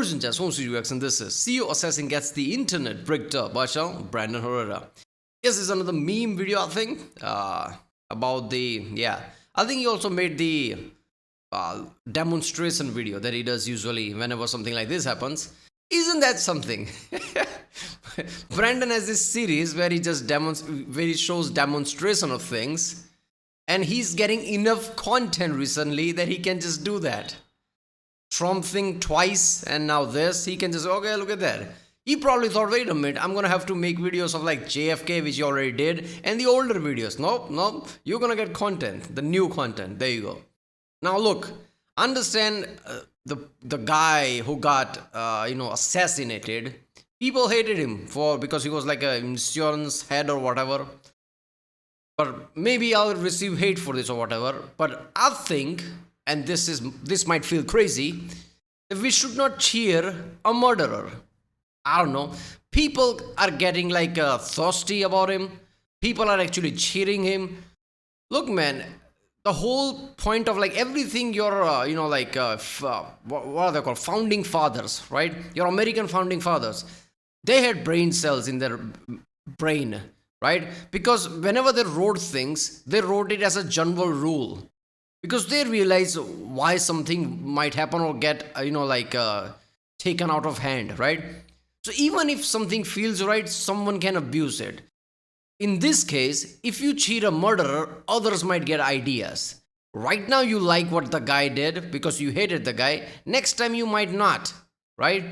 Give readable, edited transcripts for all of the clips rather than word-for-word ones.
Urgent as home studio reaction. This is CEO Assassin gets the internet bricked up by Brandon Herrera. Yes, this is another meme video, I think, about the, I think he also made the demonstration video that he does usually whenever something like this happens. Isn't that something? Brandon has this series where he just shows demonstration of things, and he's getting enough content recently that he can just do that. Trump thing twice, and now this, he can just, okay, look at that. He probably thought, wait a minute, I'm gonna have to make videos of like JFK, which he already did, and the older videos. Nope, you're gonna get content, the new content. There you go. Now look, understand the guy who got assassinated. People hated him because he was like an insurance head or whatever. But maybe I'll receive hate for this or whatever. But I think, and this might feel crazy, if we should not cheer a murderer. I don't know. People are getting like thirsty about him. People are actually cheering him. Look, man, the whole point of like everything your what are they called, founding fathers, right? Your American founding fathers, they had brain cells in their brain, right? Because whenever they wrote things, they wrote it as a general rule, because they realize why something might happen or get taken out of hand, right? So even if something feels right, someone can abuse it. In this case, if you cheat a murderer, others might get ideas. Right now you like what the guy did because you hated the guy. Next time you might not, right?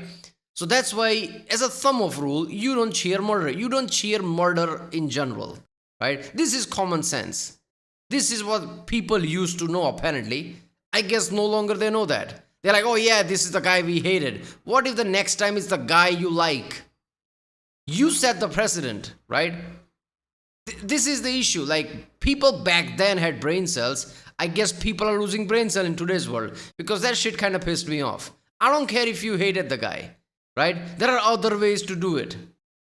So that's why, as a thumb of rule, you don't cheer murder. You don't cheer murder in general, right? This is common sense. This is what people used to know, apparently. I guess no longer they know that. They're like, oh yeah, this is the guy we hated. What if the next time it's the guy you like? You set the precedent, right? This is the issue. Like, people back then had brain cells. I guess people are losing brain cells in today's world, because that shit kind of pissed me off. I don't care if you hated the guy, right? There are other ways to do it.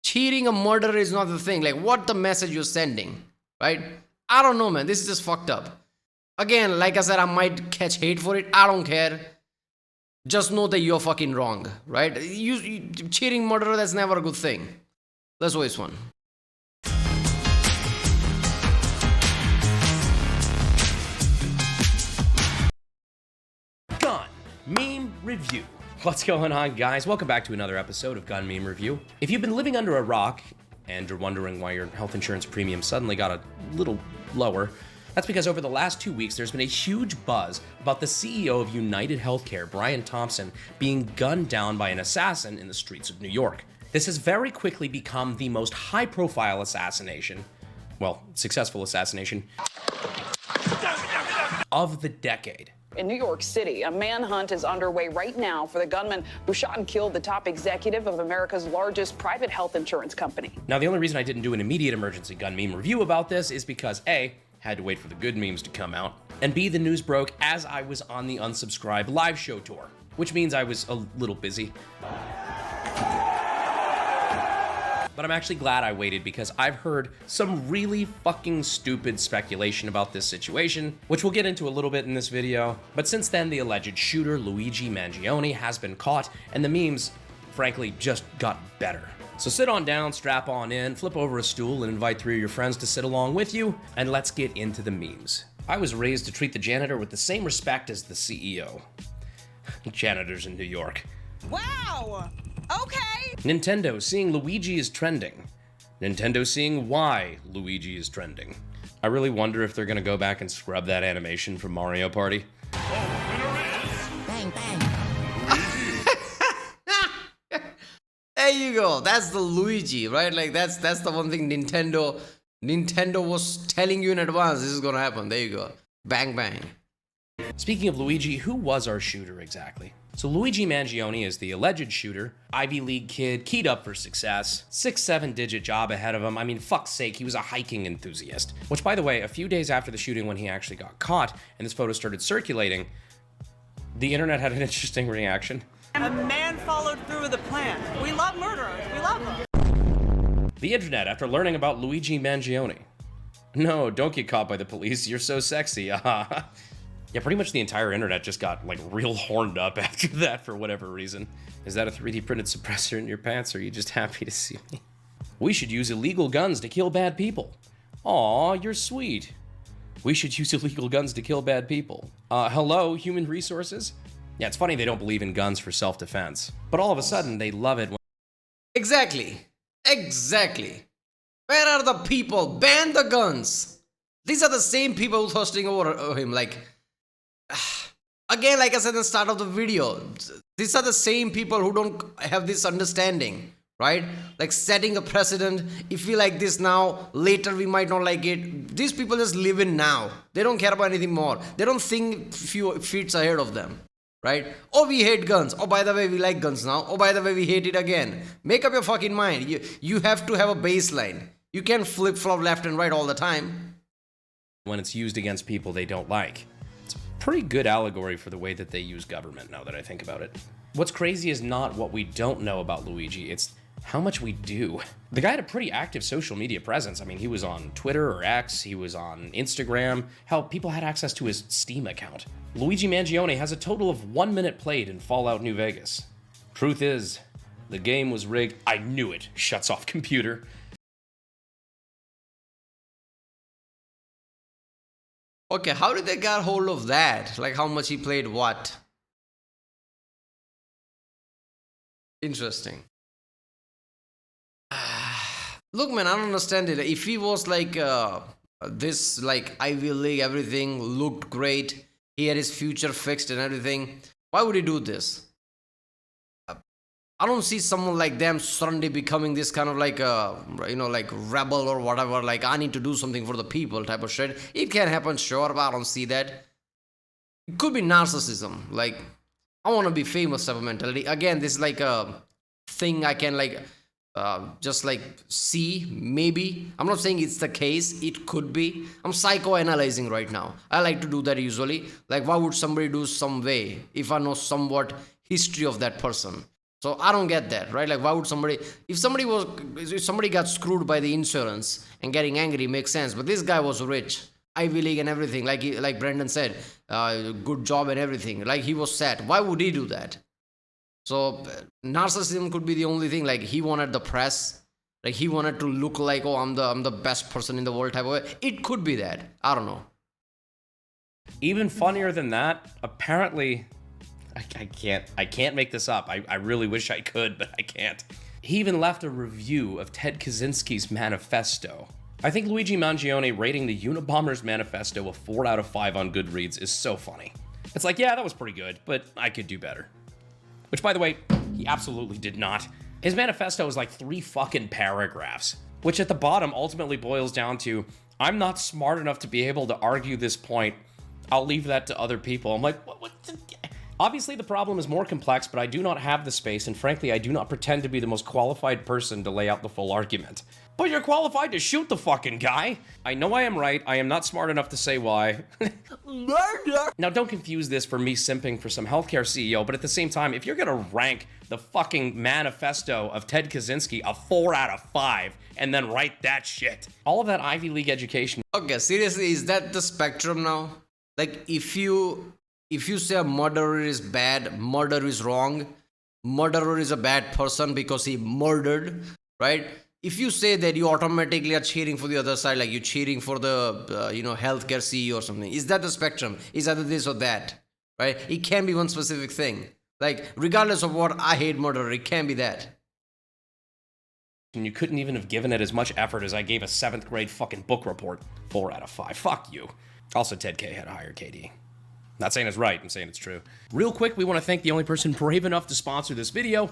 Cheating a murderer is not the thing. Like, what the message you're sending, right? I don't know, man. This is just fucked up. Again, like I said, I might catch hate for it. I don't care. Just know that you're fucking wrong, right? You cheating murderer, that's never a good thing. Let's waste one. Gun Meme Review. What's going on, guys? Welcome back to another episode of Gun Meme Review. If you've been living under a rock and you're wondering why your health insurance premium suddenly got a little lower, that's because over the last 2 weeks, there's been a huge buzz about the CEO of United Healthcare, Brian Thompson, being gunned down by an assassin in the streets of New York. This has very quickly become the most high-profile assassination, well, successful assassination, of the decade. In New York City, a manhunt is underway right now for the gunman who shot and killed the top executive of America's largest private health insurance company. Now, the only reason I didn't do an immediate emergency gun meme review about this is because A, had to wait for the good memes to come out, and B, the news broke as I was on the Unsubscribe live show tour, which means I was a little busy. But I'm actually glad I waited, because I've heard some really fucking stupid speculation about this situation, which we'll get into a little bit in this video. But since then, the alleged shooter, Luigi Mangione, has been caught, and the memes, frankly, just got better. So sit on down, strap on in, flip over a stool, and invite 3 of your friends to sit along with you, and let's get into the memes. I was raised to treat the janitor with the same respect as the CEO. Janitors in New York. Wow! Okay! Nintendo seeing Luigi is trending. Nintendo seeing why Luigi is trending. I really wonder if they're gonna go back and scrub that animation from Mario Party. Bang, bang. There you go. That's the Luigi, right? Like that's the one thing Nintendo was telling you in advance this is gonna happen. There you go. Bang bang. Speaking of Luigi, who was our shooter exactly? So Luigi Mangione is the alleged shooter, Ivy League kid, keyed up for success, 6-7 digit job ahead of him. I mean, fuck's sake, he was a hiking enthusiast. Which, by the way, a few days after the shooting, when he actually got caught and this photo started circulating, the internet had an interesting reaction. A man followed through with a plan. We love murderers. We love them. The internet, after learning about Luigi Mangione. No, don't get caught by the police. You're so sexy. Yeah, pretty much the entire internet just got like real horned up after that for whatever reason. Is that a 3D printed suppressor in your pants, or are you just happy to see me? We should use illegal guns to kill bad people. Aw, you're sweet. We should use illegal guns to kill bad people. Hello, human resources? Yeah, it's funny they don't believe in guns for self-defense, but all of a sudden they love it when— Exactly. Exactly. Where are the people? Ban the guns. These are the same people thirsting over him. Like, again, like I said at the start of the video, these are the same people who don't have this understanding, right? Like setting a precedent. If we like this now, later we might not like it. These people just live in now. They don't care about anything more. They don't think few feet ahead of them, right? Oh, we hate guns. Oh, by the way, we like guns now. Oh, by the way, we hate it again. Make up your fucking mind. You have to have a baseline. You can't flip-flop left and right all the time. When it's used against people they don't like. It's a pretty good allegory for the way that they use government, now that I think about it. What's crazy is not what we don't know about Luigi, it's how much we do. The guy had a pretty active social media presence. I mean, he was on Twitter or X, he was on Instagram. Hell, people had access to his Steam account. Luigi Mangione has a total of 1 minute played in Fallout New Vegas. Truth is, the game was rigged. I knew it. Shuts off computer. Okay, how did they get hold of that? Like how much he played what? Interesting. Look, man, I don't understand it. If he was like this, like Ivy League, everything looked great, he had his future fixed and everything, why would he do this? I don't see someone like them suddenly becoming this kind of like like rebel or whatever, like I need to do something for the people type of shit. It can happen, sure, but I don't see that. It could be narcissism, like I want to be famous type of mentality. Again, this is like a thing I can like just like see, maybe. I'm not saying it's the case, it could be. I'm psychoanalyzing right now. I like to do that usually. Like why would somebody do some way if I know somewhat history of that person? So I don't get that, right? Like why would somebody, if somebody got screwed by the insurance and getting angry, makes sense. But this guy was rich, Ivy League and everything, like Brendan said, good job and everything. Like he was set. Why would he do that? So narcissism could be the only thing. Like he wanted the press, like he wanted to look like, oh, I'm the best person in the world type of way. It could be that. I don't know. Even funnier than that, apparently, I can't make this up. I really wish I could, but I can't. He even left a review of Ted Kaczynski's Manifesto. I think Luigi Mangione rating the Unabomber's Manifesto a 4 out of 5 on Goodreads is so funny. It's like, yeah, that was pretty good, but I could do better. Which, by the way, he absolutely did not. His manifesto is like 3 fucking paragraphs, which at the bottom ultimately boils down to, I'm not smart enough to be able to argue this point. I'll leave that to other people. I'm like, what? Obviously, the problem is more complex, but I do not have the space, and frankly, I do not pretend to be the most qualified person to lay out the full argument. But you're qualified to shoot the fucking guy! I know I am right, I am not smart enough to say why. Now, don't confuse this for me simping for some healthcare CEO, but at the same time, if you're gonna rank the fucking manifesto of Ted Kaczynski a 4 out of 5, and then write that shit, all of that Ivy League education— Okay, seriously, is that the spectrum now? Like, if you say a murderer is bad, murder is wrong, murderer is a bad person because he murdered, right? If you say that, you automatically are cheering for the other side, like you're cheering for the, healthcare CEO or something. Is that the spectrum? Is either this or that, right? It can be one specific thing. Like, regardless of what, I hate murder, it can be that. And you couldn't even have given it as much effort as I gave a 7th grade fucking book report. 4 out of 5. Fuck you. Also, Ted K had a higher KD. Not saying it's right, I'm saying it's true. Real quick, we want to thank the only person brave enough to sponsor this video,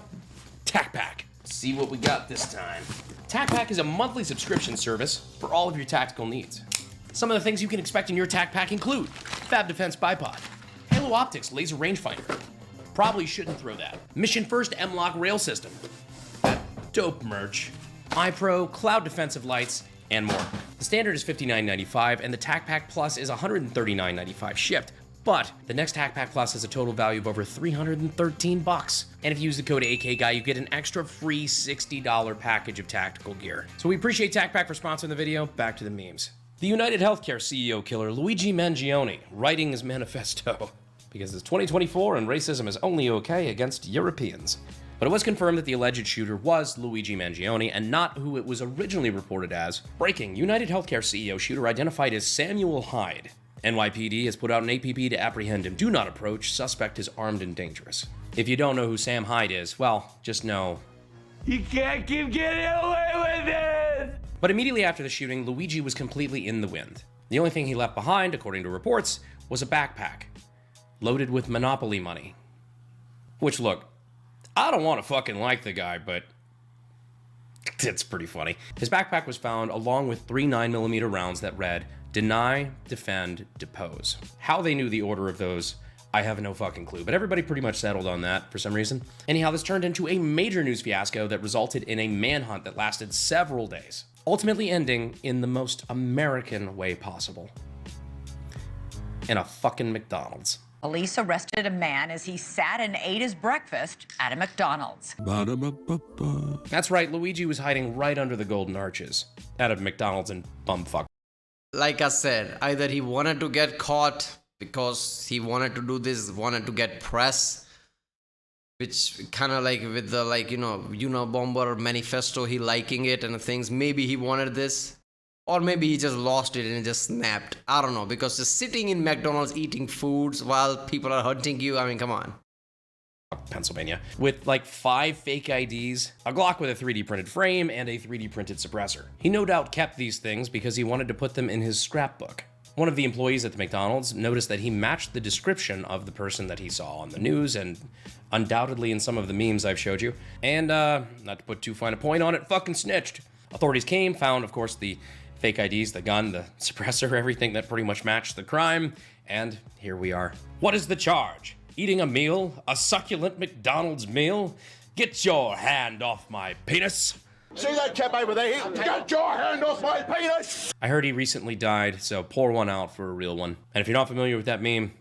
TacPack. Let's see what we got this time. TacPack is a monthly subscription service for all of your tactical needs. Some of the things you can expect in your TacPack include Fab Defense Bipod, Halo Optics Laser Rangefinder, probably shouldn't throw that, Mission First M-Lock Rail System, that dope merch, iPro Cloud Defensive Lights, and more. The standard is $59.95 and the TacPack Plus is $139.95 shipped. But the next TacPack Plus has a total value of over $313. And if you use the code AKGuy, you get an extra free $60 package of tactical gear. So we appreciate TacPack for sponsoring the video. Back to the memes. The United Healthcare CEO killer Luigi Mangione writing his manifesto because it's 2024 and racism is only okay against Europeans. But it was confirmed that the alleged shooter was Luigi Mangione and not who it was originally reported as. Breaking, United Healthcare CEO shooter identified as Samuel Hyde. NYPD has put out an APB to apprehend him. Do not approach. Suspect is armed and dangerous. If you don't know who Sam Hyde is, well, just know you can't keep getting away with it! But immediately after the shooting, Luigi was completely in the wind. The only thing he left behind, according to reports, was a backpack loaded with Monopoly money. Which, look, I don't want to fucking like the guy, but it's pretty funny. His backpack was found along with 3 9mm rounds that read, "Deny, defend, depose." How they knew the order of those, I have no fucking clue, but everybody pretty much settled on that for some reason. Anyhow, this turned into a major news fiasco that resulted in a manhunt that lasted several days, ultimately ending in the most American way possible. In a fucking McDonald's. Police arrested a man as he sat and ate his breakfast at a McDonald's. That's right, Luigi was hiding right under the golden arches at a McDonald's in bumfuck. Like I said, either he wanted to get caught because he wanted to do this, wanted to get press, which kind of like with the Unabomber manifesto, he liking it and things. Maybe he wanted this, or maybe he just lost it and it just snapped. I don't know, because just sitting in McDonald's eating foods while people are hunting you, I mean, come on. Pennsylvania, with like 5 fake IDs, a Glock with a 3D printed frame, and a 3D printed suppressor. He no doubt kept these things because he wanted to put them in his scrapbook. One of the employees at the McDonald's noticed that he matched the description of the person that he saw on the news and undoubtedly in some of the memes I've showed you. And, not to put too fine a point on it, fucking snitched. Authorities came, found, of course, the fake IDs, the gun, the suppressor, everything that pretty much matched the crime, and here we are. What is the charge? Eating a meal? A succulent McDonald's meal? Get your hand off my penis! See that chap over there? Get your hand off my penis! I heard he recently died, so pour one out for a real one. And if you're not familiar with that meme,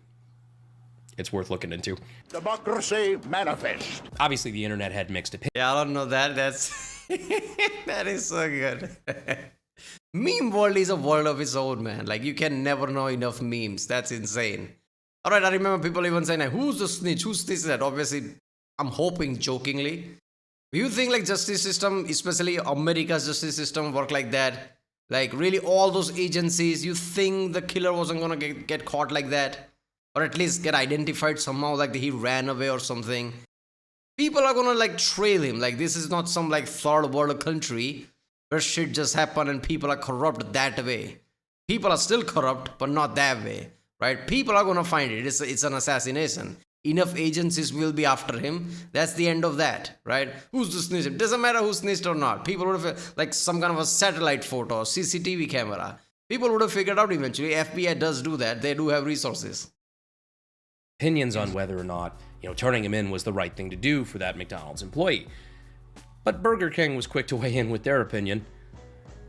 it's worth looking into. Democracy Manifest. Obviously, the internet had mixed opinions. Yeah, I don't know that. That's that is so good. Meme world is a world of its own, man. Like, you can never know enough memes. That's insane. All right, I remember people even saying, like, who's the snitch? Who's this? That? Obviously, I'm hoping jokingly. You think like justice system, especially America's justice system, work like that? Like, really, all those agencies, you think the killer wasn't gonna get caught like that? Or at least get identified somehow, like he ran away or something? People are gonna like trail him. Like, this is not some like third world country where shit just happen and people are corrupt that way. People are still corrupt, but not that way, right? People are gonna find it. It's an assassination. Enough agencies will be after him. That's the end of that, right? Who's the snitch? It doesn't matter who snitched or not. People would have, like, some kind of a satellite photo, CCTV camera. People would have figured out eventually. FBI does do that. They do have resources. Opinions on whether or not, turning him in was the right thing to do for that McDonald's employee. But Burger King was quick to weigh in with their opinion.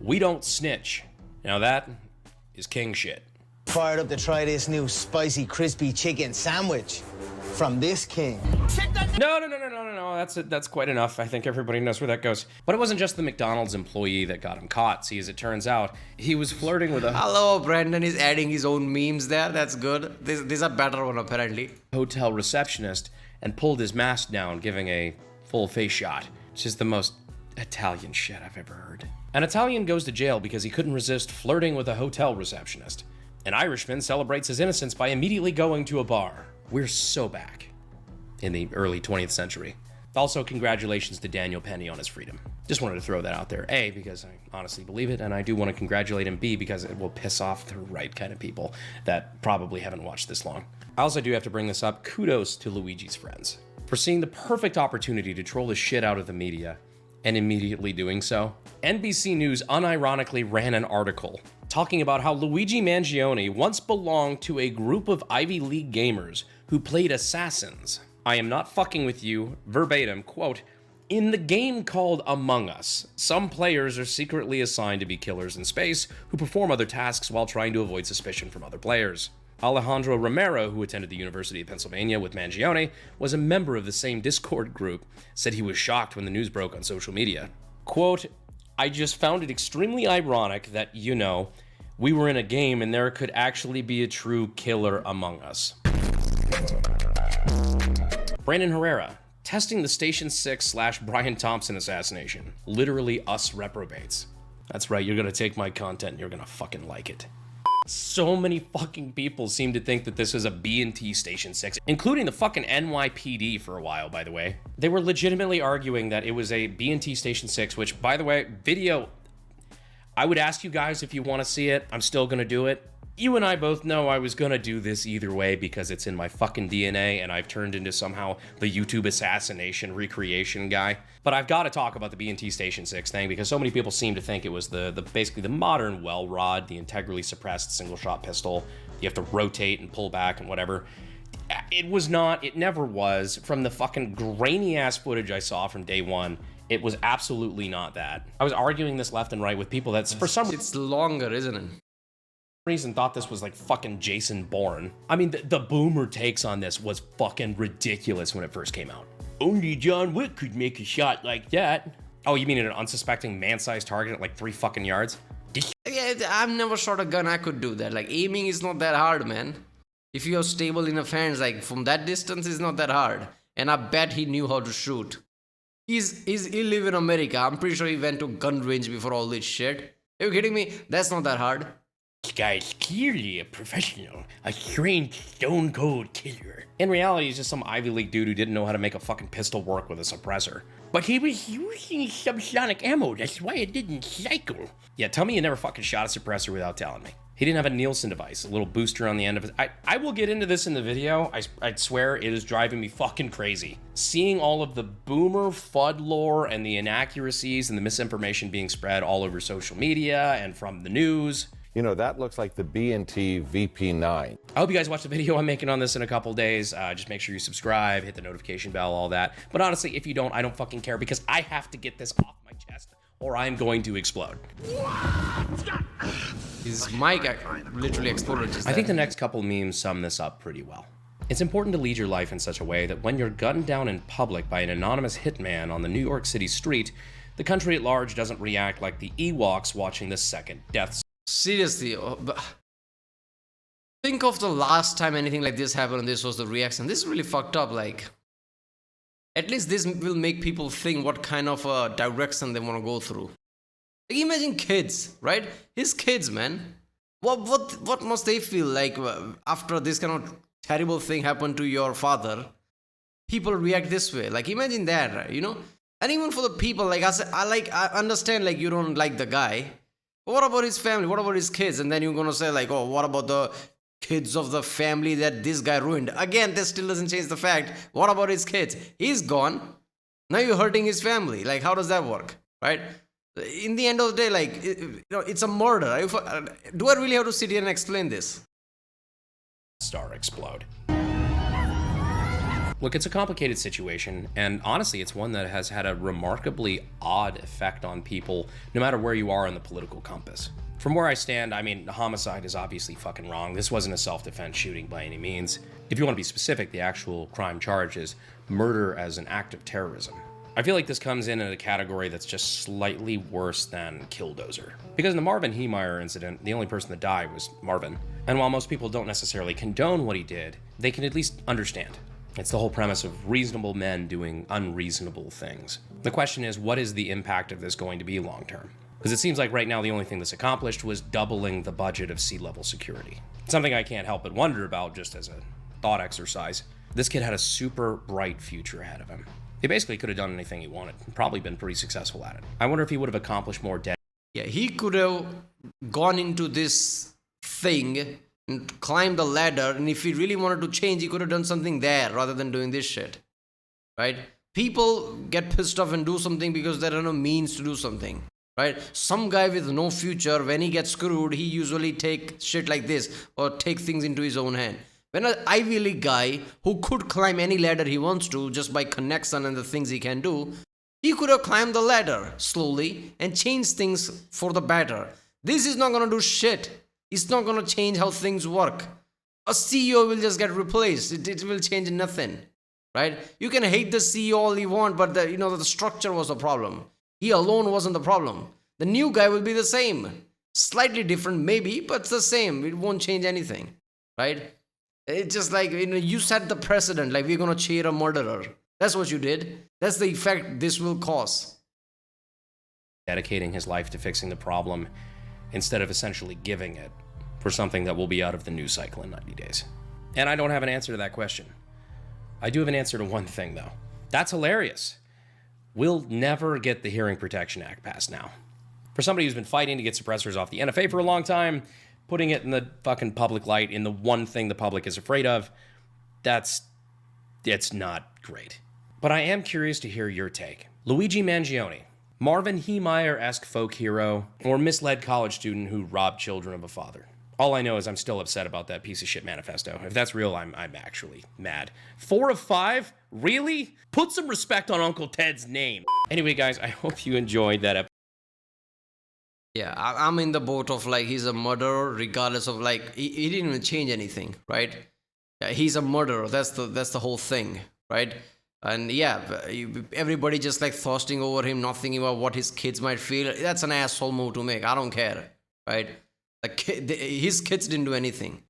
We don't snitch. Now that is king shit. Fired up to try this new spicy crispy chicken sandwich from this king. No. That's quite enough. I think everybody knows where that goes. But it wasn't just the McDonald's employee that got him caught. See, as it turns out, he was flirting with a... Hello, Brandon is adding his own memes there. That's good. These are better one, apparently. Hotel receptionist and pulled his mask down, giving a full face shot. It's just the most Italian shit I've ever heard. An Italian goes to jail because he couldn't resist flirting with a hotel receptionist. An Irishman celebrates his innocence by immediately going to a bar. We're so back in the early 20th century. Also, congratulations to Daniel Penny on his freedom. Just wanted to throw that out there. A, because I honestly believe it, and I do want to congratulate him. B, because it will piss off the right kind of people that probably haven't watched this long. I also do have to bring this up. Kudos to Luigi's friends for seeing the perfect opportunity to troll the shit out of the media and immediately doing so. NBC News unironically ran an article talking about how Luigi Mangione once belonged to a group of Ivy League gamers who played assassins. I am not fucking with you, verbatim, quote, in the game called Among Us, some players are secretly assigned to be killers in space who perform other tasks while trying to avoid suspicion from other players. Alejandro Romero, who attended the University of Pennsylvania with Mangione, was a member of the same Discord group, said he was shocked when the news broke on social media. Quote, I just found it extremely ironic that, we were in a game and there could actually be a true killer among us. Brandon Herrera, testing the Station 6 / Brian Thompson assassination. Literally us reprobates. That's right, you're gonna take my content and you're gonna fucking like it. So many fucking people seem to think that this is a B&T Station 6, including the fucking NYPD for a while, by the way. They were legitimately arguing that it was a B&T Station 6, which, by the way, video, I would ask you guys if you want to see it. I'm still gonna do it. You and I both know I was gonna do this either way because it's in my fucking DNA and I've turned into somehow the YouTube assassination recreation guy. But I've got to talk about the B&T Station 6 thing because so many people seem to think it was basically the modern well rod, the integrally suppressed single shot pistol. You have to rotate and pull back and whatever. It was not, it never was. From the fucking grainy ass footage I saw from day one, it was absolutely not that. I was arguing this left and right with people that's for some reason. It's longer, isn't it? Reason thought this was like fucking Jason Bourne. I mean, the boomer takes on this was fucking ridiculous when it first came out. Only John Wick could make a shot like that. Oh, you mean an unsuspecting man-sized target at like 3 fucking yards? Yeah, I've never shot a gun. I could do that. Like, aiming is not that hard, man. If you're stable enough hands, like from that distance, it's not that hard. And I bet he knew how to shoot. He live in America. I'm pretty sure he went to gun range before all this shit. Are you kidding me? That's not that hard. This guy's clearly a professional, a trained stone cold killer. In reality, he's just some Ivy League dude who didn't know how to make a fucking pistol work with a suppressor. But he was using subsonic ammo, that's why it didn't cycle. Yeah, tell me you never fucking shot a suppressor without telling me. He didn't have a Nielsen device, a little booster on the end of it. I will get into this in the video. I swear it is driving me fucking crazy. Seeing all of the boomer FUD lore and the inaccuracies and the misinformation being spread all over social media and from the news. You know, that looks like the B&T VP9. I hope you guys watch the video I'm making on this in a couple days. Just make sure you subscribe, hit the notification bell, all that. But honestly, if you don't, I don't fucking care because I have to get this off my chest or I'm going to explode. His mic literally exploded just I think the next couple memes sum this up pretty well. It's important to lead your life in such a way that when you're gunned down in public by an anonymous hitman on the New York City street, the country at large doesn't react like the Ewoks watching the second death. Seriously, think of the last time anything like this happened and this was the reaction. This is really fucked up. Like, at least this will make people think what kind of a direction they want to go through. Like, imagine kids, right? His kids, man. What must they feel like after this kind of terrible thing happened to your father? People react this way. Like, imagine that, right? You know? And even for the people, like I understand, like, you don't like the guy. But what about his family? What about his kids? And then you're gonna say, like, oh, what about the kids of the family that this guy ruined? Again, that still doesn't change the fact. What about his kids? He's gone. Now you're hurting his family. Like, how does that work? Right? In the end of the day, like, it's a murder. Do I really have to sit here and explain this? Star explode. Look, it's a complicated situation, and honestly, it's one that has had a remarkably odd effect on people, no matter where you are in the political compass. From where I stand, I mean, homicide is obviously fucking wrong. This wasn't a self-defense shooting by any means. If you want to be specific, the actual crime charge is murder as an act of terrorism. I feel like this comes in a category that's just slightly worse than Killdozer. Because in the Marvin Heemeyer incident, the only person that died was Marvin. And while most people don't necessarily condone what he did, they can at least understand. It's the whole premise of reasonable men doing unreasonable things. The question is, what is the impact of this going to be long term? Because it seems like right now the only thing this accomplished was doubling the budget of sea-level security. Something I can't help but wonder about just as a thought exercise. This kid had a super bright future ahead of him. He basically could have done anything he wanted, and probably been pretty successful at it. I wonder if he would have accomplished more dead. Yeah, he could have gone into this thing and climbed the ladder, and if he really wanted to change, he could have done something there rather than doing this shit. Right? People get pissed off and do something because there are no means to do something. Right? Some guy with no future, when he gets screwed, he usually take shit like this or take things into his own hand. When an Ivy League guy who could climb any ladder he wants to just by connection and the things he can do, he could have climbed the ladder slowly and changed things for the better. This is not going to do shit. It's not going to change how things work. A CEO will just get replaced. It will change nothing. Right? You can hate the CEO all you want, but the structure was the problem. He alone wasn't the problem. The new guy will be the same. Slightly different, maybe, but it's the same. It won't change anything, right? It's just like, you set the precedent, like we're gonna cheer a murderer. That's what you did. That's the effect this will cause. Dedicating his life to fixing the problem instead of essentially giving it for something that will be out of the news cycle in 90 days. And I don't have an answer to that question. I do have an answer to one thing, though. That's hilarious. We'll never get the Hearing Protection Act passed now. For somebody who's been fighting to get suppressors off the NFA for a long time, putting it in the fucking public light, in the one thing the public is afraid of, it's not great. But I am curious to hear your take. Luigi Mangione, Marvin Heemeyer-esque folk hero, or misled college student who robbed children of a father. All I know is I'm still upset about that piece of shit manifesto. If that's real, I'm actually mad. 4 of 5? Really? Put some respect on Uncle Ted's name. Anyway, guys, I hope you enjoyed that episode. Yeah, I'm in the boat of like, he's a murderer, regardless of like, he didn't even change anything, right? Yeah, he's a murderer. That's the whole thing, right? And yeah, everybody just like thirsting over him, not thinking about what his kids might feel. That's an asshole move to make. I don't care, right? His kids didn't do anything.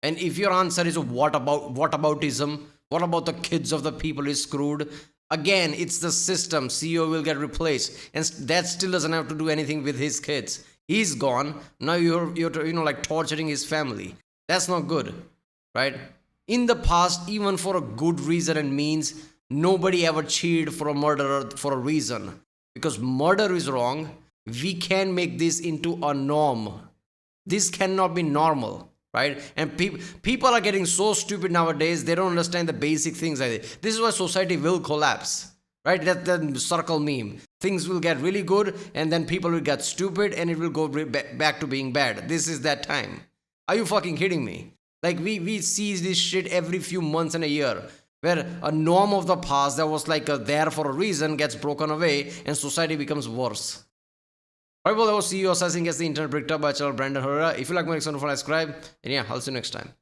And if your answer is whataboutism, what about the kids of the people he's screwed? Again, it's the system. CEO will get replaced, and that still doesn't have to do anything with his kids. He's gone. Now you're like torturing his family. That's not good, right? In the past, even for a good reason and means, nobody ever cheered for a murderer for a reason, because murder is wrong. We can make this into a norm. This cannot be normal, right? And people are getting so stupid nowadays, they don't understand the basic things. This is why society will collapse, right? That circle meme. Things will get really good, and then people will get stupid, and it will go back to being bad. This is that time. Are you fucking kidding me? Like, we see this shit every few months and a year, where a norm of the past that was like there for a reason gets broken away, and society becomes worse. Alright, well, that was CEO Assassination, gets the internet bricked up by channel Brandon Herrera. If you like my next one, subscribe. And yeah, I'll see you next time.